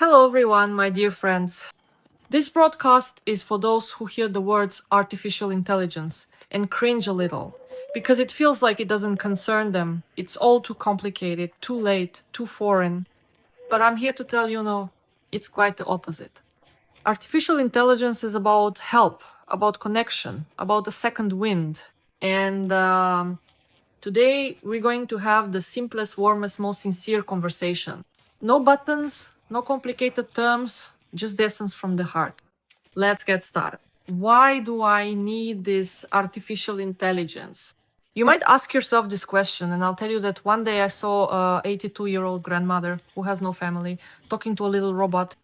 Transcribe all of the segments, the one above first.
Hello, everyone, my dear friends. This broadcast is for those who hear the words artificial intelligence and cringe a little, because it feels like it doesn't concern them. It's all too complicated, too late, too foreign. But I'm here to tell you, no, it's quite the opposite. Artificial intelligence is about help, about connection, about a second wind. And today we're going to have the simplest, warmest, most sincere conversation. No buttons, no complicated terms, just the essence from the heart. Let's get started. Why do I need this artificial intelligence? You might ask yourself this question, and I'll tell you that one day I saw a 82-year-old grandmother who has no family talking to a little robot.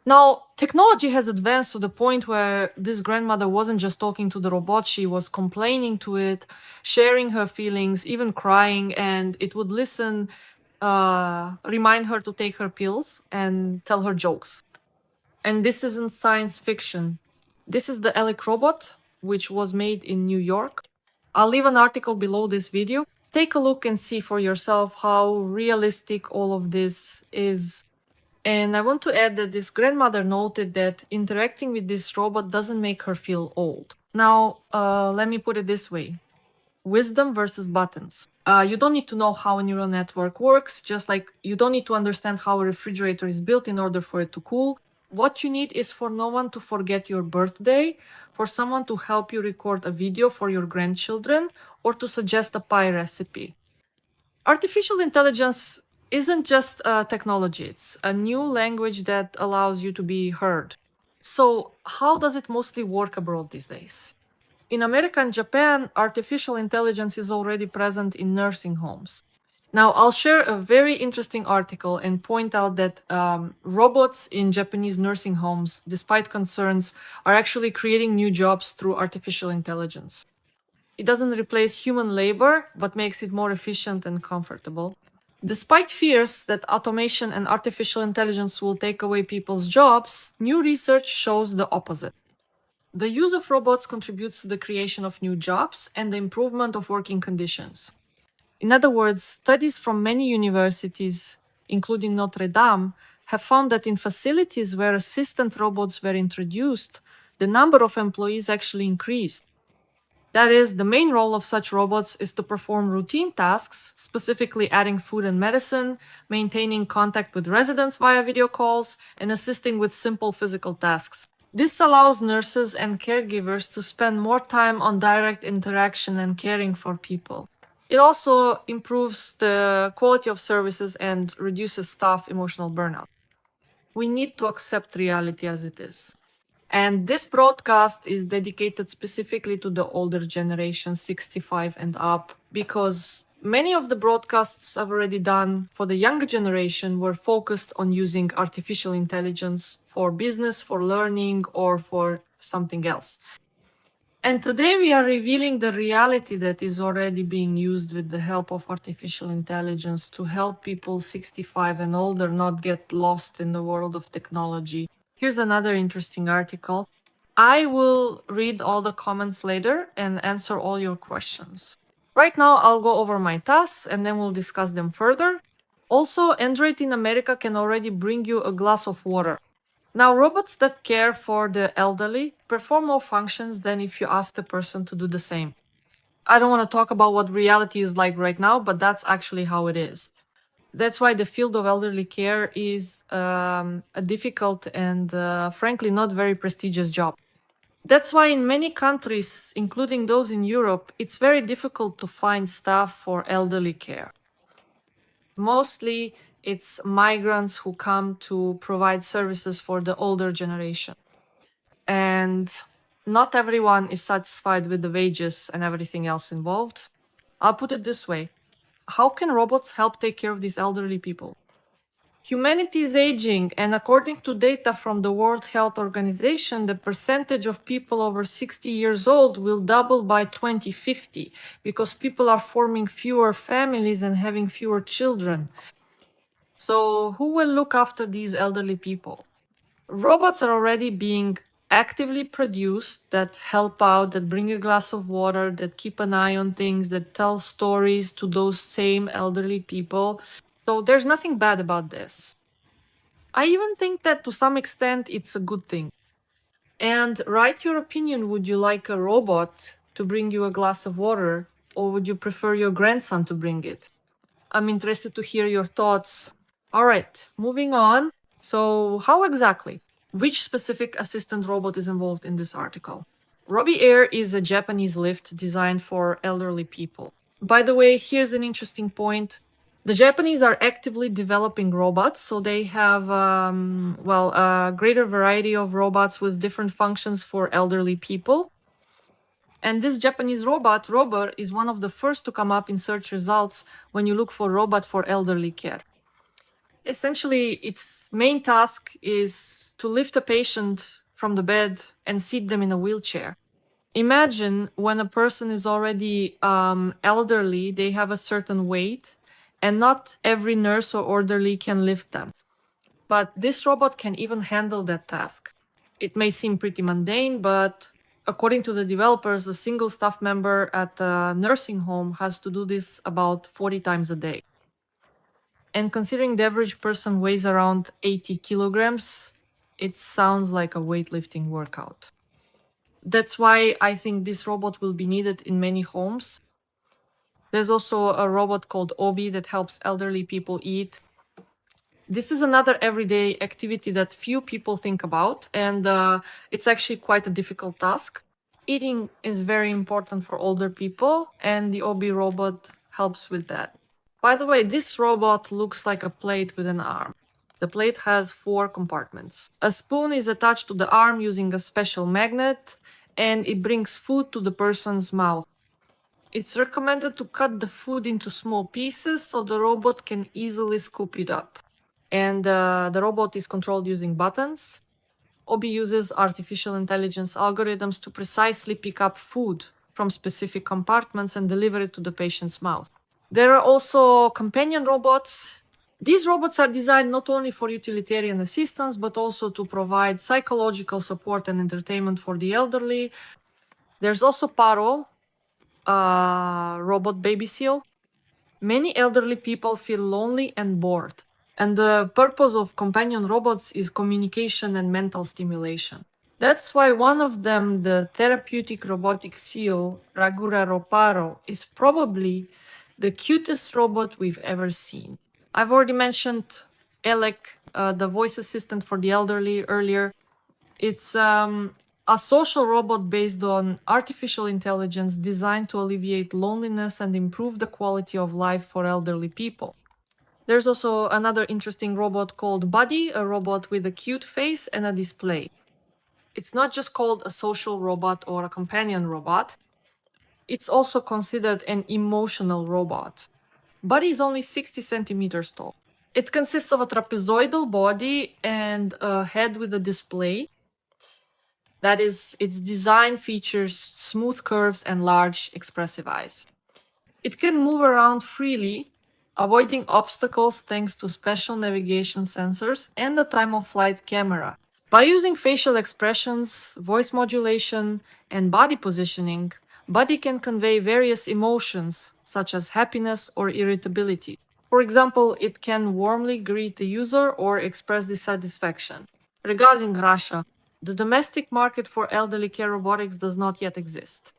Now, technology has advanced to the point where this grandmother wasn't just talking to the robot, she was complaining to it, sharing her feelings, even crying, and it would listen, remind her to take her pills, and tell her jokes. And this isn't science fiction. This is the Elec robot, which was made in New York. I'll leave an article below this video. Take a look and see for yourself how realistic all of this is. And I want to add that this grandmother noted that interacting with this robot doesn't make her feel old. Now, let me put it this way. Wisdom versus buttons. You don't need to know how a neural network works, just like you don't need to understand how a refrigerator is built in order for it to cool. What you need is for no one to forget your birthday, for someone to help you record a video for your grandchildren, or to suggest a pie recipe. Artificial intelligence isn't just a technology, it's a new language that allows you to be heard. So, how does it mostly work abroad these days? In America and Japan, artificial intelligence is already present in nursing homes. Now, I'll share a very interesting article and point out that robots in Japanese nursing homes, despite concerns, are actually creating new jobs through artificial intelligence. It doesn't replace human labor, but makes it more efficient and comfortable. Despite fears that automation and artificial intelligence will take away people's jobs, new research shows the opposite. The use of robots contributes to the creation of new jobs and the improvement of working conditions. In other words, studies from many universities, including Notre Dame, have found that in facilities where assistant robots were introduced, the number of employees actually increased. That is, the main role of such robots is to perform routine tasks, specifically adding food and medicine, maintaining contact with residents via video calls, and assisting with simple physical tasks. This allows nurses and caregivers to spend more time on direct interaction and caring for people. It also improves the quality of services and reduces staff emotional burnout. We need to accept reality as it is. And this broadcast is dedicated specifically to the older generation, 65 and up, because many of the broadcasts I've already done for the younger generation were focused on using artificial intelligence for business, for learning, or for something else. And today we are revealing the reality that is already being used with the help of artificial intelligence to help people 65 and older not get lost in the world of technology. Here's another interesting article. I will read all the comments later and answer all your questions. Right now, I'll go over my tasks and then we'll discuss them further. Also, Android in America can already bring you a glass of water. Now, robots that care for the elderly perform more functions than if you ask the person to do the same. I don't want to talk about what reality is like right now, but that's actually how it is. That's why the field of elderly care is a difficult and frankly not very prestigious job. That's why in many countries, including those in Europe, it's very difficult to find staff for elderly care. Mostly it's migrants who come to provide services for the older generation. And not everyone is satisfied with the wages and everything else involved. I'll put it this way. How can robots help take care of these elderly people? Humanity is aging, and according to data from the World Health Organization, the percentage of people over 60 years old will double by 2050 because people are forming fewer families and having fewer children. So, who will look after these elderly people? Robots are already being actively produced that help out, that bring a glass of water, that keep an eye on things, that tell stories to those same elderly people. So there's nothing bad about this. I even think that to some extent it's a good thing. And write your opinion. Would you like a robot to bring you a glass of water, or would you prefer your grandson to bring it? I'm interested to hear your thoughts. All right, moving on. So, how exactly? Which specific assistant robot is involved in this article? Robbie Air is a Japanese lift designed for elderly people. By the way, here's an interesting point. The Japanese are actively developing robots, so they have, a greater variety of robots with different functions for elderly people. And this Japanese robot, Rover, is one of the first to come up in search results when you look for robot for elderly care. Essentially, its main task is to lift a patient from the bed and seat them in a wheelchair. Imagine when a person is already elderly, they have a certain weight, and not every nurse or orderly can lift them. But this robot can even handle that task. It may seem pretty mundane, but according to the developers, a single staff member at a nursing home has to do this about 40 times a day. And considering the average person weighs around 80 kilograms, it sounds like a weightlifting workout. That's why I think this robot will be needed in many homes. There's also a robot called Obi that helps elderly people eat. This is another everyday activity that few people think about, and it's actually quite a difficult task. Eating is very important for older people, and the Obi robot helps with that. By the way, this robot looks like a plate with an arm. The plate has 4 compartments. A spoon is attached to the arm using a special magnet, and it brings food to the person's mouth. It's recommended to cut the food into small pieces so the robot can easily scoop it up. And the robot is controlled using buttons. Obi uses artificial intelligence algorithms to precisely pick up food from specific compartments and deliver it to the patient's mouth. There are also companion robots. These robots are designed not only for utilitarian assistance, but also to provide psychological support and entertainment for the elderly. There's also Paro, robot baby seal. Many elderly people feel lonely and bored, and the purpose of companion robots is communication and mental stimulation. That's why one of them, the therapeutic robotic seal, Ragura Roparo, is probably the cutest robot we've ever seen. I've already mentioned Elec, the voice assistant for the elderly, earlier. It's a social robot based on artificial intelligence designed to alleviate loneliness and improve the quality of life for elderly people. There's also another interesting robot called Buddy, a robot with a cute face and a display. It's not just called a social robot or a companion robot, it's also considered an emotional robot. Buddy is only 60 centimeters tall. It consists of a trapezoidal body and a head with a display. That is, its design features smooth curves and large, expressive eyes. It can move around freely, avoiding obstacles thanks to special navigation sensors and a time-of-flight camera. By using facial expressions, voice modulation, and body positioning, Buddy can convey various emotions, such as happiness or irritability. For example, it can warmly greet the user or express dissatisfaction. Regarding Russia, the domestic market for elderly care robotics does not yet exist.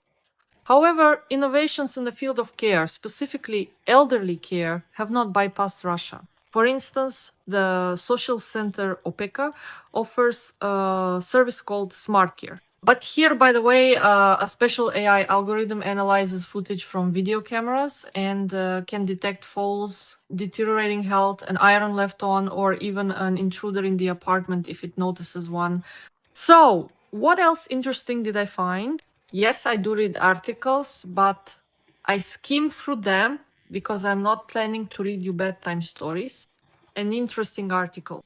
However, innovations in the field of care, specifically elderly care, have not bypassed Russia. For instance, the social center OPECA offers a service called Smart Care. But here, by the way, a special AI algorithm analyzes footage from video cameras and can detect falls, deteriorating health, an iron left on, or even an intruder in the apartment if it notices one. So, what else interesting did I find? Yes, I do read articles, but I skim through them because I'm not planning to read you bedtime stories. An interesting article.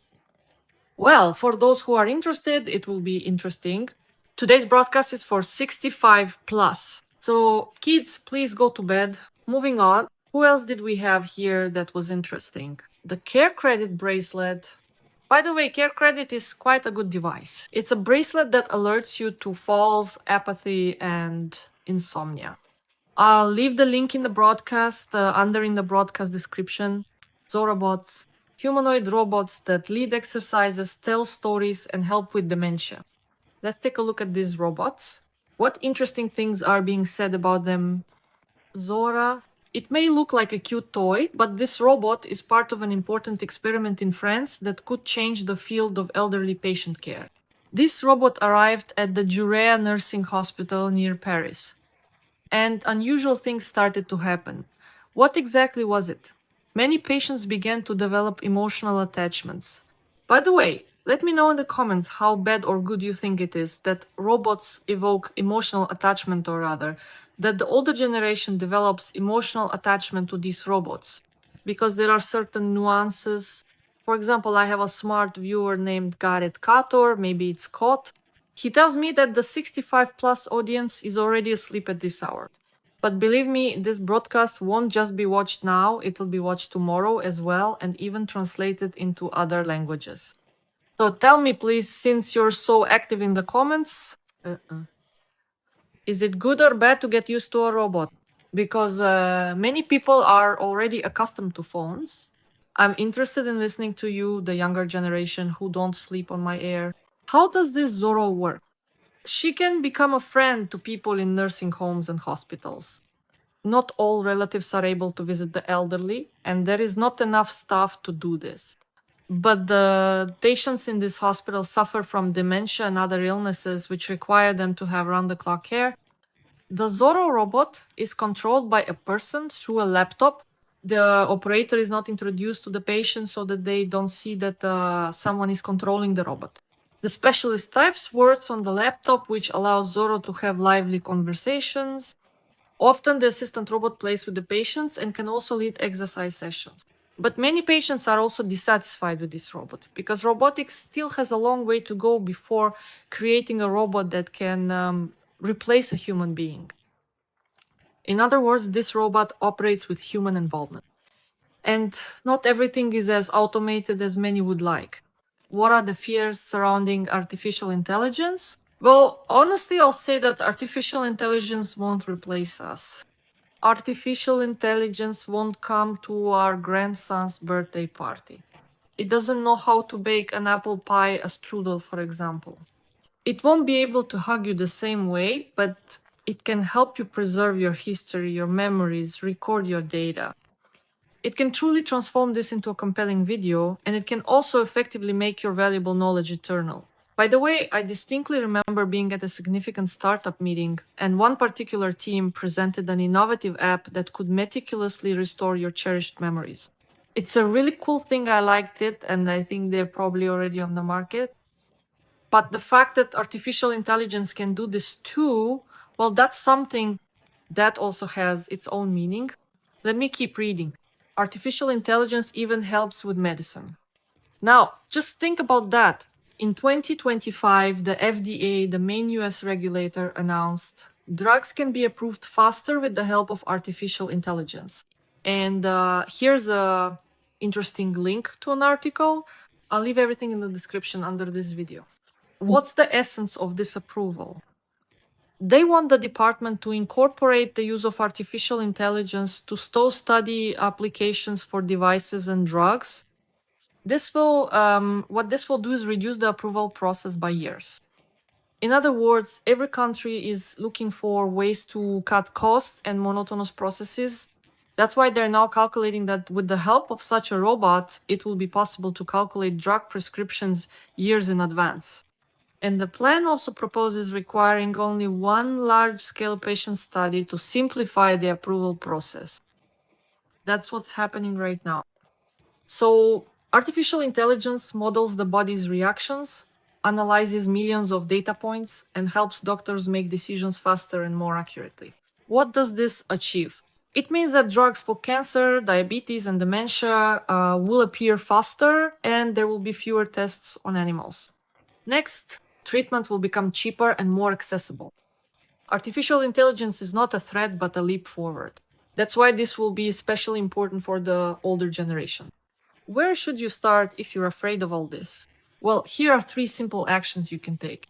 Well, for those who are interested, it will be interesting. Today's broadcast is for 65 plus. So, kids, please go to bed. Moving on. Who else did we have here that was interesting? The Care Credit bracelet. By the way, Care Credit is quite a good device. It's a bracelet that alerts you to falls, apathy, and insomnia. I'll leave the link in the broadcast, under in the broadcast description. Zorobots. Humanoid robots that lead exercises, tell stories, and help with dementia. Let's take a look at these robots. What interesting things are being said about them? Zora. It may look like a cute toy, but this robot is part of an important experiment in France that could change the field of elderly patient care. This robot arrived at the Jurea Nursing Hospital near Paris, and unusual things started to happen. What exactly was it? Many patients began to develop emotional attachments. By the way, let me know in the comments how bad or good you think it is that robots evoke emotional attachment, or rather, that the older generation develops emotional attachment to these robots. Because there are certain nuances. For example, I have a smart viewer named Gareth Kator, maybe it's Cot. He tells me that the 65 plus audience is already asleep at this hour. But believe me, this broadcast won't just be watched now, it'll be watched tomorrow as well, and even translated into other languages. So tell me, please, since you're so active in the comments, is it good or bad to get used to a robot? Because many people are already accustomed to phones. I'm interested in listening to you, the younger generation who don't sleep on my air. How does this Zorro work? She can become a friend to people in nursing homes and hospitals. Not all relatives are able to visit the elderly, and there is not enough staff to do this. But the patients in this hospital suffer from dementia and other illnesses which require them to have round-the-clock care. The Zorro robot is controlled by a person through a laptop. The operator is not introduced to the patient so that they don't see that someone is controlling the robot. The specialist types words on the laptop, which allows Zorro to have lively conversations. Often the assistant robot plays with the patients and can also lead exercise sessions. But many patients are also dissatisfied with this robot because robotics still has a long way to go before creating a robot that can replace a human being. In other words, this robot operates with human involvement. And not everything is as automated as many would like. What are the fears surrounding artificial intelligence? Well, honestly, I'll say that artificial intelligence won't replace us. Artificial intelligence won't come to our grandson's birthday party. It doesn't know how to bake an apple pie, a strudel, for example. It won't be able to hug you the same way, but it can help you preserve your history, your memories, record your data. It can truly transform this into a compelling video, and it can also effectively make your valuable knowledge eternal. By the way, I distinctly remember being at a significant startup meeting, and one particular team presented an innovative app that could meticulously restore your cherished memories. It's a really cool thing, I liked it, and I think they're probably already on the market. But the fact that artificial intelligence can do this too, well, that's something that also has its own meaning. Let me keep reading. Artificial intelligence even helps with medicine. Now, just think about that. In 2025, the FDA, the main US regulator, announced drugs can be approved faster with the help of artificial intelligence. And here's a interesting link to an article. I'll leave everything in the description under this video. What's the essence of this approval? They want the department to incorporate the use of artificial intelligence to study applications for devices and drugs. What this will do is reduce the approval process by years. In other words, every country is looking for ways to cut costs and monotonous processes. That's why they're now calculating that with the help of such a robot, it will be possible to calculate drug prescriptions years in advance. And the plan also proposes requiring only one large-scale patient study to simplify the approval process. That's what's happening right now. So, artificial intelligence models the body's reactions, analyzes millions of data points, and helps doctors make decisions faster and more accurately. What does this achieve? It means that drugs for cancer, diabetes, and dementia will appear faster, and there will be fewer tests on animals. Next, treatment will become cheaper and more accessible. Artificial intelligence is not a threat, but a leap forward. That's why this will be especially important for the older generation. Where should you start if you're afraid of all this? Well, here are 3 simple actions you can take.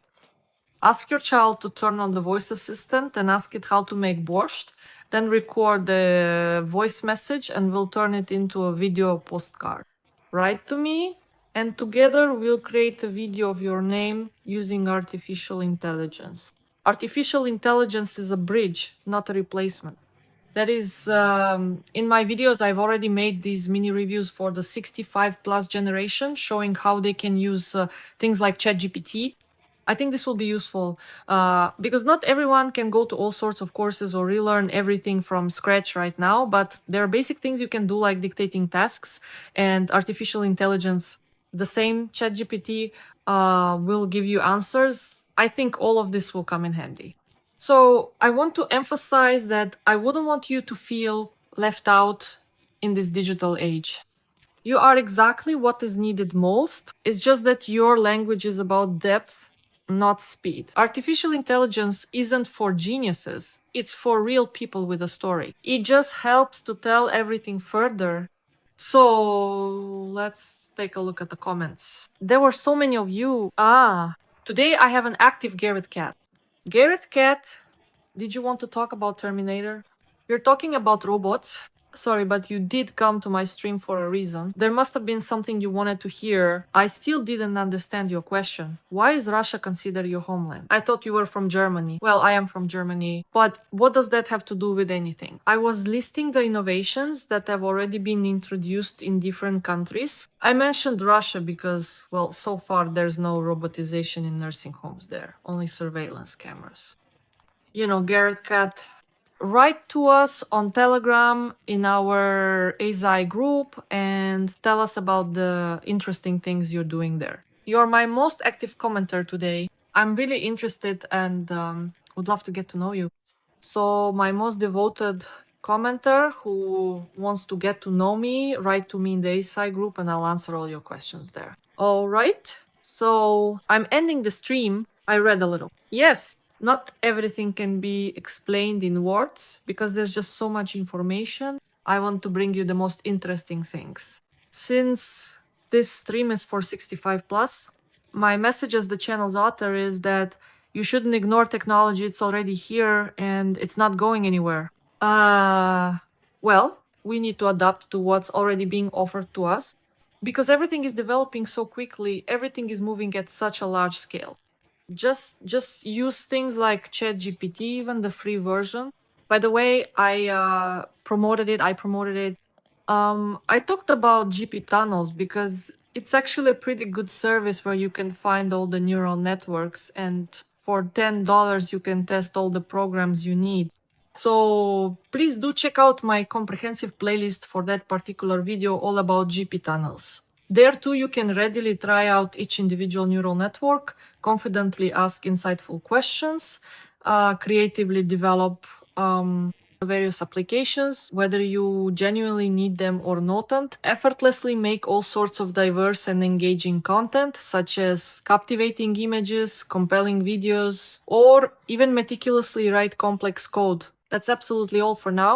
Ask your child to turn on the voice assistant and ask it how to make borscht, then record the voice message and we'll turn it into a video postcard. write to me, and together we'll create a video of your name using artificial intelligence. Artificial intelligence is a bridge, not a replacement. That is, in my videos, I've already made these mini reviews for the 65 plus generation, showing how they can use things like ChatGPT. I think this will be useful because not everyone can go to all sorts of courses or relearn everything from scratch right now, but there are basic things you can do like dictating tasks, and artificial intelligence, the same ChatGPT will give you answers. I think all of this will come in handy. So I want to emphasize that I wouldn't want you to feel left out in this digital age. You are exactly what is needed most. It's just that your language is about depth, not speed. Artificial intelligence isn't for geniuses. It's for real people with a story. It just helps to tell everything further. So let's take a look at the comments. There were so many of you. Today I have an active Garrett cat. Garrett cat, did you want to talk about Terminator? You're talking about robots. Sorry, but you did come to my stream for a reason. There must have been something you wanted to hear. I still didn't understand your question. Why is Russia considered your homeland? I thought you were from Germany. Well, I am from Germany. But what does that have to do with anything? I was listing the innovations that have already been introduced in different countries. I mentioned Russia because, well, so far there's no robotization in nursing homes there. Only surveillance cameras. You know, Garrett Cat, write to us on Telegram in our ASI group and tell us about the interesting things you're doing there. You're my most active commenter today. I'm really interested and would love to get to know you. So my most devoted commenter who wants to get to know me, write to me in the ASI group and I'll answer all your questions there. All right. So I'm ending the stream. I read a little. Yes, not everything can be explained in words because there's just so much information. I want to bring you the most interesting things. Since this stream is for 65 plus, my message as the channel's author is that you shouldn't ignore technology. It's already here and it's not going anywhere. Well, we need to adapt to what's already being offered to us because everything is developing so quickly. Everything is moving at such a large scale. Just use things like ChatGPT, even the free version. By the way, I promoted it. I talked about GP tunnels because it's actually a pretty good service where you can find all the neural networks, and for $10 you can test all the programs you need. So please do check out my comprehensive playlist for that particular video all about GP tunnels. There too you can readily try out each individual neural network, confidently ask insightful questions, creatively develop various applications, whether you genuinely need them or not, and effortlessly make all sorts of diverse and engaging content, such as captivating images, compelling videos, or even meticulously write complex code. That's absolutely all for now.